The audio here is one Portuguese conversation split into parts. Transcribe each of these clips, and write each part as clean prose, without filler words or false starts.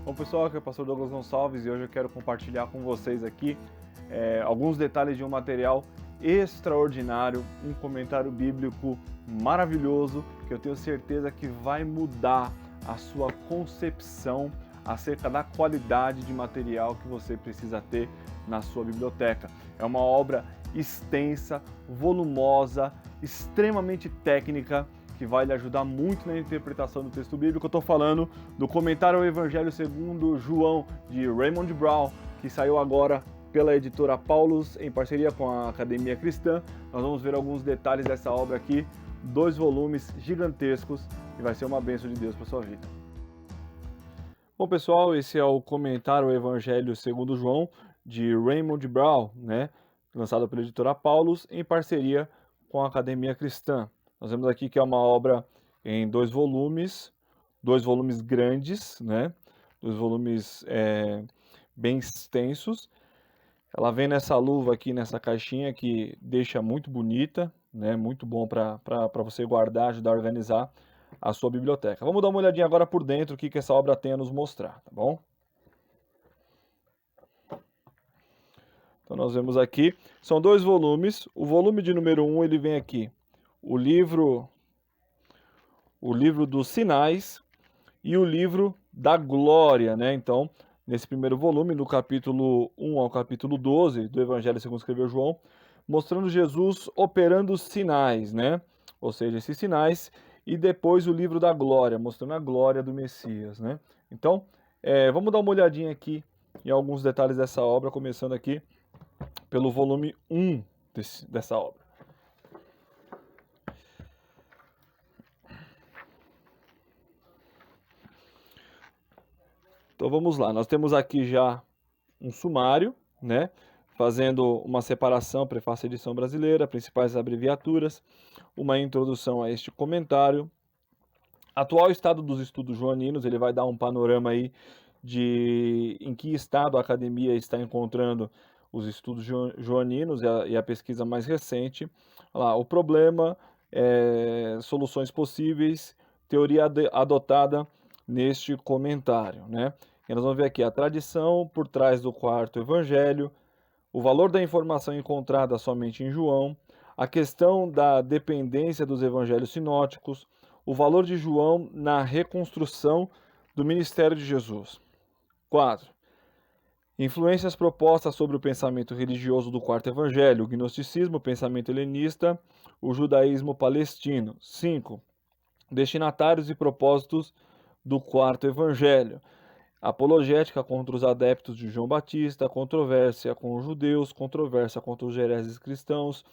Bom pessoal, aqui é o pastor Douglas Gonçalves e hoje eu quero compartilhar com vocês aqui alguns detalhes de um material extraordinário, um comentário bíblico maravilhoso que eu tenho certeza que vai mudar a sua concepção acerca da qualidade de material que você precisa ter na sua biblioteca. É uma obra extensa, volumosa, extremamente técnica, que vai lhe ajudar muito na interpretação do texto bíblico. Eu estou falando do comentário ao Evangelho segundo João, de Raymond Brown, que saiu agora pela editora Paulus, em parceria com a Academia Cristã. Nós vamos ver alguns detalhes dessa obra aqui, 2 volumes gigantescos, e vai ser uma bênção de Deus para a sua vida. Bom pessoal, esse é o comentário ao Evangelho segundo João, de Raymond Brown, lançado pela editora Paulus, em parceria com a Academia Cristã. Nós vemos aqui que é uma obra em 2 volumes grandes, 2 volumes bem extensos. Ela vem nessa luva aqui, nessa caixinha, que deixa muito bonita, muito bom para você guardar, ajudar a organizar a sua biblioteca. Vamos dar uma olhadinha agora por dentro, o que essa obra tem a nos mostrar, tá bom? Então nós vemos aqui, são 2 volumes. O volume de número 1, ele vem aqui, o livro dos sinais e o livro da glória, Então, nesse primeiro volume, do capítulo 1 ao capítulo 12 do Evangelho segundo escreveu João, mostrando Jesus operando os sinais, Ou seja, esses sinais, e depois o livro da glória, mostrando a glória do Messias, Então, vamos dar uma olhadinha aqui em alguns detalhes dessa obra, começando aqui pelo volume 1 dessa obra. Então vamos lá, nós temos aqui já um sumário, fazendo uma separação, prefácio edição brasileira, principais abreviaturas, uma introdução a este comentário. Atual estado dos estudos joaninos, ele vai dar um panorama aí de em que estado a academia está encontrando os estudos joaninos e a pesquisa mais recente. Olha lá, o problema, soluções possíveis, teoria adotada neste comentário, E nós vamos ver aqui a tradição por trás do quarto evangelho, o valor da informação encontrada somente em João, a questão da dependência dos evangelhos sinóticos, o valor de João na reconstrução do ministério de Jesus. 4. Influências propostas sobre o pensamento religioso do quarto evangelho, o gnosticismo, o pensamento helenista, o judaísmo palestino. 5. Destinatários e propósitos do quarto evangelho. Apologética contra os adeptos de João Batista, controvérsia com os judeus, controvérsia contra os hereges cristãos,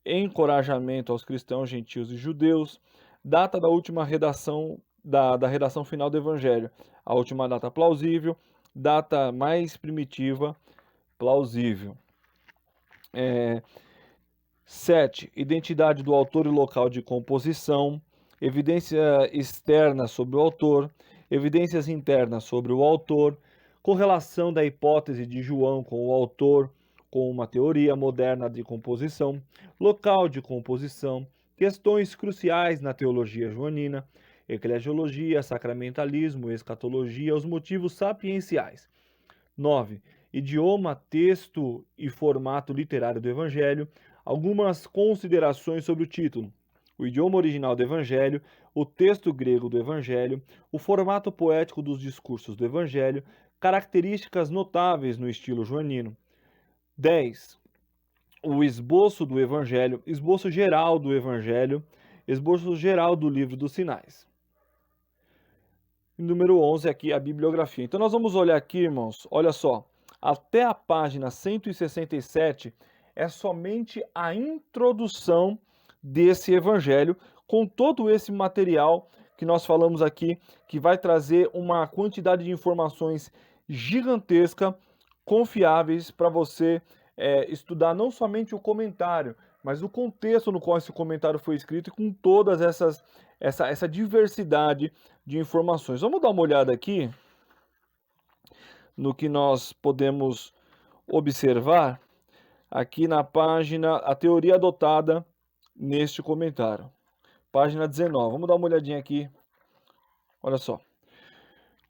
encorajamento aos cristãos, gentios e judeus, data da última redação, da redação final do Evangelho, a última data plausível, data mais primitiva, plausível. 7. Identidade do autor e local de composição, evidência externa sobre o autor, evidências internas sobre o autor, correlação da hipótese de João com o autor, com uma teoria moderna de composição, local de composição, questões cruciais na teologia joanina, eclesiologia, sacramentalismo, escatologia, os motivos sapienciais. 9. Idioma, texto e formato literário do Evangelho, algumas considerações sobre o título, o idioma original do Evangelho, o texto grego do Evangelho, o formato poético dos discursos do Evangelho, características notáveis no estilo joanino. 10. O esboço do Evangelho, esboço geral do Evangelho, esboço geral do livro dos sinais. E número 11 aqui a bibliografia. Então nós vamos olhar aqui, irmãos, olha só, até a página 167 é somente a introdução desse evangelho, com todo esse material que nós falamos aqui, que vai trazer uma quantidade de informações gigantesca, confiáveis para você estudar não somente o comentário, mas o contexto no qual esse comentário foi escrito e com todas essa diversidade de informações. Vamos dar uma olhada aqui no que nós podemos observar aqui na página, a teoria adotada neste comentário. Página 19. Vamos dar uma olhadinha aqui. Olha só.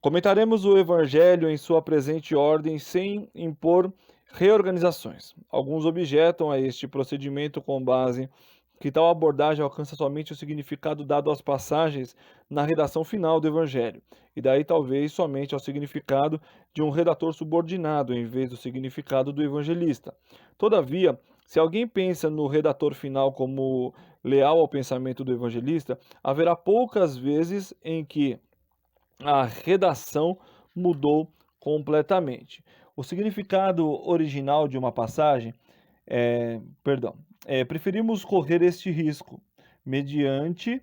Comentaremos o Evangelho em sua presente ordem sem impor reorganizações. Alguns objetam a este procedimento com base que tal abordagem alcança somente o significado dado às passagens na redação final do Evangelho, e daí talvez somente ao significado de um redator subordinado, em vez do significado do evangelista. Todavia, se alguém pensa no redator final como leal ao pensamento do evangelista, haverá poucas vezes em que a redação mudou completamente. O significado original de uma passagem, preferimos correr este risco mediante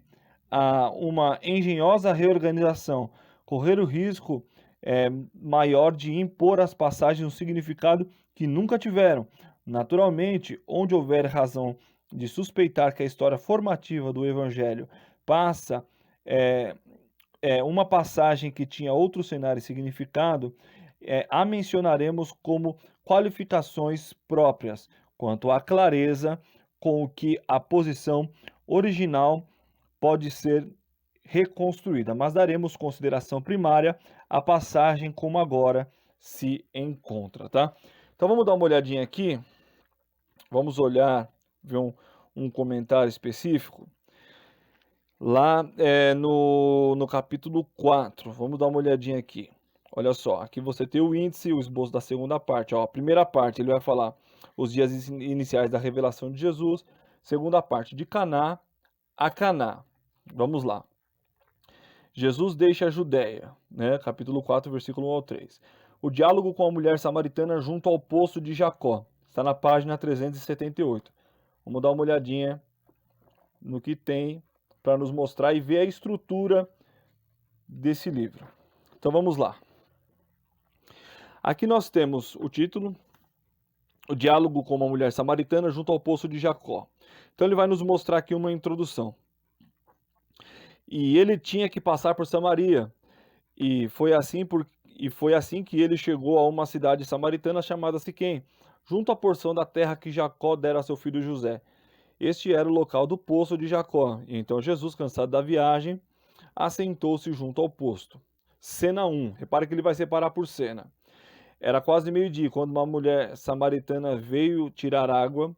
uma engenhosa reorganização, correr o risco maior de impor às passagens um significado que nunca tiveram. Naturalmente, onde houver razão de suspeitar que a história formativa do Evangelho passa é, uma passagem que tinha outro cenário e significado, a mencionaremos como qualificações próprias, quanto à clareza com que a posição original pode ser reconstruída, mas daremos consideração primária à passagem como agora se encontra, tá? Então vamos dar uma olhadinha aqui, vamos olhar, ver um comentário específico. Lá no capítulo 4, vamos dar uma olhadinha aqui. Olha só, aqui você tem o índice e o esboço da segunda parte. Ó, a primeira parte ele vai falar os dias iniciais da revelação de Jesus. Segunda parte, de Caná a Caná. Vamos lá. Jesus deixa a Judéia, né? Capítulo 4, versículo 1 ao 3. O diálogo com a mulher samaritana junto ao poço de Jacó. Está na página 378. Vamos dar uma olhadinha no que tem para nos mostrar e ver a estrutura desse livro. Então vamos lá. Aqui nós temos o título, o diálogo com uma mulher samaritana junto ao poço de Jacó. Então ele vai nos mostrar aqui uma introdução. E ele tinha que passar por Samaria, e foi assim que ele chegou a uma cidade samaritana chamada Siquém, junto à porção da terra que Jacó dera a seu filho José. Este era o local do poço de Jacó. E então Jesus, cansado da viagem, assentou-se junto ao poço. Cena 1. Repare que ele vai separar por cena. Era quase meio-dia, quando uma mulher samaritana veio tirar água.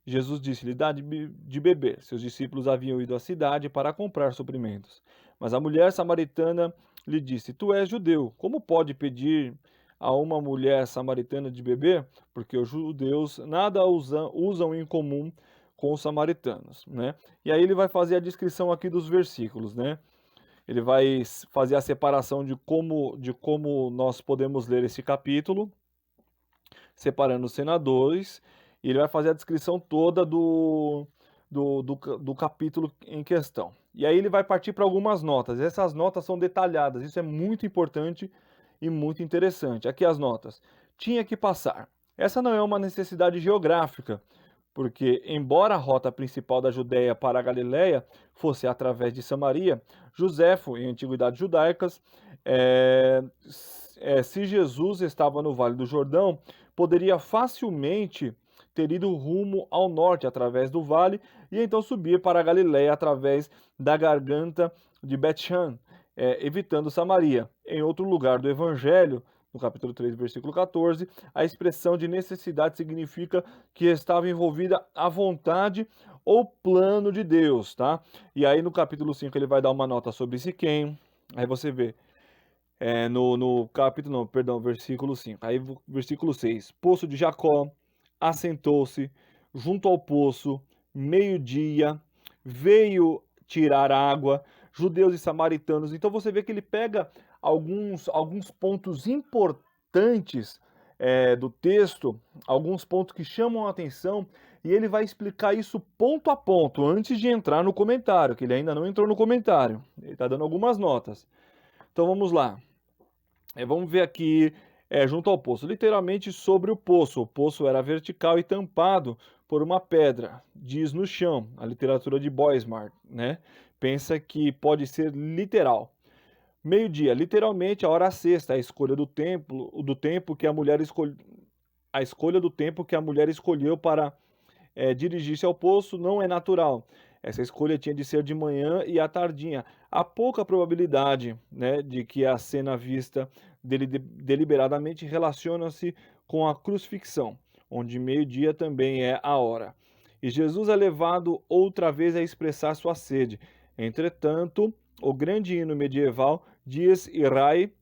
Jesus disse-lhe: dá de beber. Seus discípulos haviam ido à cidade para comprar suprimentos. Mas a mulher samaritana lhe disse: tu és judeu, como pode pedir a uma mulher samaritana de beber? Porque os judeus nada usam em comum com os samaritanos, né? E aí ele vai fazer a descrição aqui dos versículos, né? Ele vai fazer a separação de como nós podemos ler esse capítulo, separando os senadores, e ele vai fazer a descrição toda do capítulo em questão. E aí ele vai partir para algumas notas. Essas notas são detalhadas, isso é muito importante e muito interessante. Aqui as notas. Tinha que passar. Essa não é uma necessidade geográfica, porque, embora a rota principal da Judéia para a Galiléia fosse através de Samaria, Joséfo, em antiguidades judaicas, se Jesus estava no Vale do Jordão, poderia facilmente ter ido rumo ao norte através do vale e então subir para a Galiléia através da garganta de Bet-Shan, evitando Samaria. Em outro lugar do Evangelho, no capítulo 3, versículo 14, a expressão de necessidade significa que estava envolvida a vontade ou plano de Deus, tá? E aí no capítulo 5 ele vai dar uma nota sobre Siquém, aí você vê, versículo 5, aí versículo 6, poço de Jacó, assentou-se junto ao poço, meio-dia, veio tirar água, judeus e samaritanos. Então você vê que ele pega alguns pontos importantes do texto, alguns pontos que chamam a atenção, e ele vai explicar isso ponto a ponto, antes de entrar no comentário, que ele ainda não entrou no comentário. Ele está dando algumas notas. Então vamos lá. Vamos ver aqui, junto ao poço, literalmente sobre o poço. O poço era vertical e tampado por uma pedra, diz no chão, a literatura de Boismar, né? Pensa que pode ser literal. Meio-dia, literalmente a hora sexta, a escolha do tempo que a mulher escolheu para dirigir-se ao poço não é natural. Essa escolha tinha de ser de manhã e à tardinha. Há pouca probabilidade, né, de que a cena vista deliberadamente relaciona-se com a crucifixão, onde meio-dia também é a hora. E Jesus é levado outra vez a expressar sua sede. Entretanto, o grande hino medieval, Dies Irae,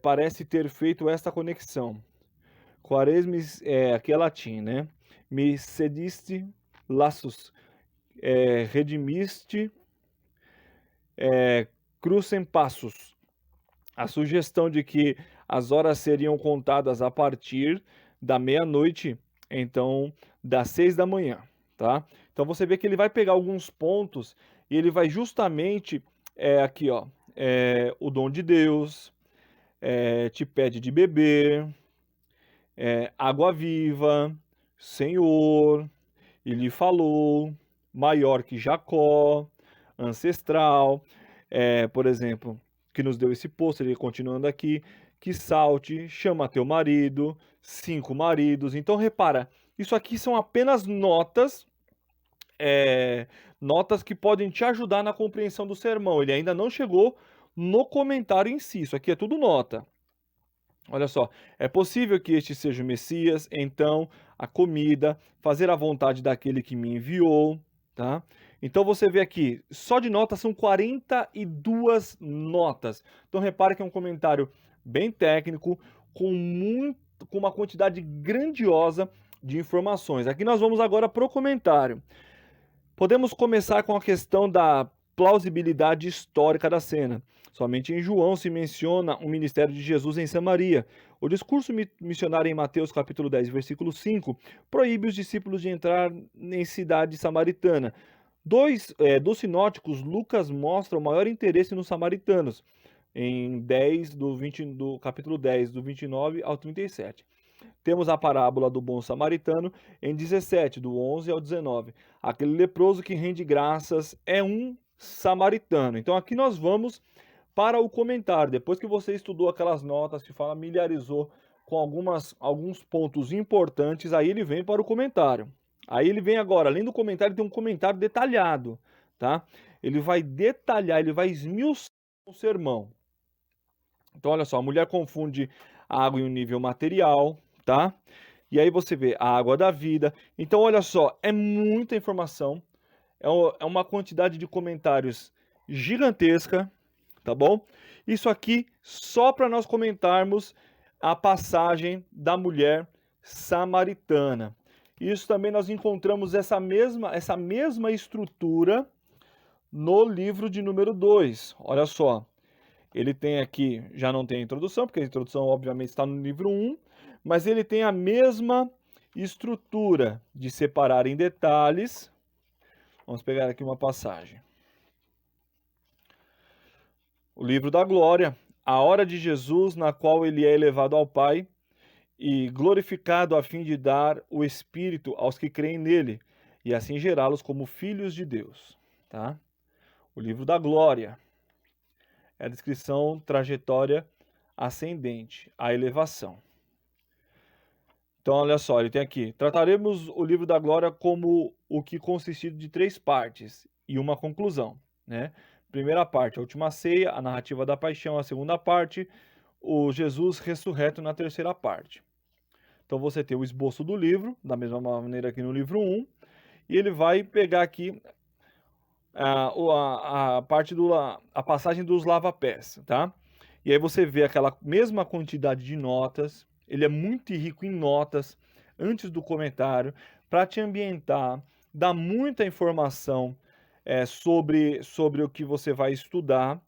parece ter feito esta conexão. Quaresmis, aqui é latim, né? Me cediste laços, redimiste, crucem passos. A sugestão de que as horas seriam contadas a partir da meia-noite, então das 6 da manhã, tá? Então você vê que ele vai pegar alguns pontos e ele vai justamente, aqui ó, o dom de Deus, te pede de beber, água viva, Senhor, e lhe falou, maior que Jacó, ancestral, por exemplo, que nos deu esse poço, ele continuando aqui, que salte, chama teu marido, 5 maridos. Então repara, isso aqui são apenas notas, notas que podem te ajudar na compreensão do sermão. Ele ainda não chegou no comentário em si, isso aqui é tudo nota. Olha só, é possível que este seja o Messias, então a comida, fazer a vontade daquele que me enviou, tá? Então você vê aqui, só de notas são 42 notas. Então repare que é um comentário bem técnico, com uma quantidade grandiosa de informações. Aqui nós vamos agora para o comentário. Podemos começar com a questão da plausibilidade histórica da cena. Somente em João se menciona o ministério de Jesus em Samaria. O discurso missionário em Mateus capítulo 10, versículo 5, proíbe os discípulos de entrar em cidade samaritana. Dos sinóticos, Lucas mostra o maior interesse nos samaritanos, em do capítulo 10, do 29 ao 37. Temos a parábola do bom samaritano em 17, do 11 ao 19. Aquele leproso que rende graças é um samaritano. Então aqui nós vamos para o comentário. Depois que você estudou aquelas notas, se familiarizou com alguns pontos importantes, aí ele vem para o comentário. Aí ele vem agora, além do comentário, tem um comentário detalhado, tá? Ele vai detalhar, ele vai esmiuçar o sermão. Então olha só, a mulher confunde a água em um nível material, tá? E aí você vê a água da vida. Então olha só, é muita informação, é uma quantidade de comentários gigantesca, tá bom? Isso aqui só para nós comentarmos a passagem da mulher samaritana. Isso também nós encontramos essa mesma estrutura no livro de número 2. Olha só, ele tem aqui, já não tem a introdução, porque a introdução obviamente está no livro 1, mas ele tem a mesma estrutura de separar em detalhes. Vamos pegar aqui uma passagem. O livro da glória, a hora de Jesus na qual ele é elevado ao Pai e glorificado a fim de dar o Espírito aos que creem nele e assim gerá-los como filhos de Deus, tá? O livro da glória é a descrição, trajetória ascendente, a elevação. Então, olha só, ele tem aqui, trataremos o livro da glória como o que consistido de 3 partes e uma conclusão, né? Primeira parte, a última ceia, a narrativa da paixão, a segunda parte, o Jesus ressurreto na terceira parte. Então você tem o esboço do livro, da mesma maneira que no livro 1, e ele vai pegar aqui a passagem dos lava-pés, tá? E aí você vê aquela mesma quantidade de notas, ele é muito rico em notas antes do comentário, para te ambientar, dar muita informação sobre o que você vai estudar,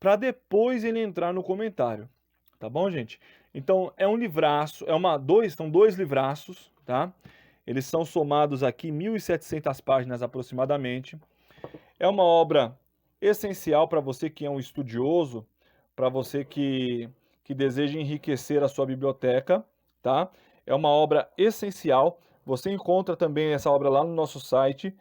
para depois ele entrar no comentário, tá bom, gente? Então é um livraço, são 2 livraços, tá? Eles são somados aqui 1.700 páginas aproximadamente. É uma obra essencial para você que é um estudioso, para você que deseja enriquecer a sua biblioteca, tá? É uma obra essencial. Você encontra também essa obra lá no nosso site,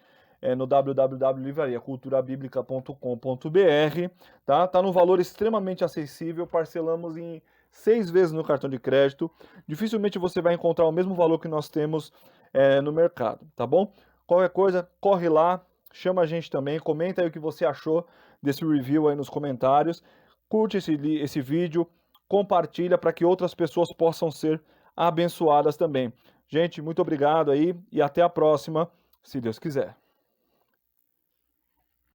no www.livrariaculturabiblica.com.br, tá? Tá num valor extremamente acessível, parcelamos em 6 vezes no cartão de crédito. Dificilmente você vai encontrar o mesmo valor que nós temos no mercado, tá bom? Qualquer coisa, corre lá, chama a gente também, comenta aí o que você achou desse review aí nos comentários, curte esse vídeo, compartilha para que outras pessoas possam ser abençoadas também. Gente, muito obrigado aí e até a próxima, se Deus quiser.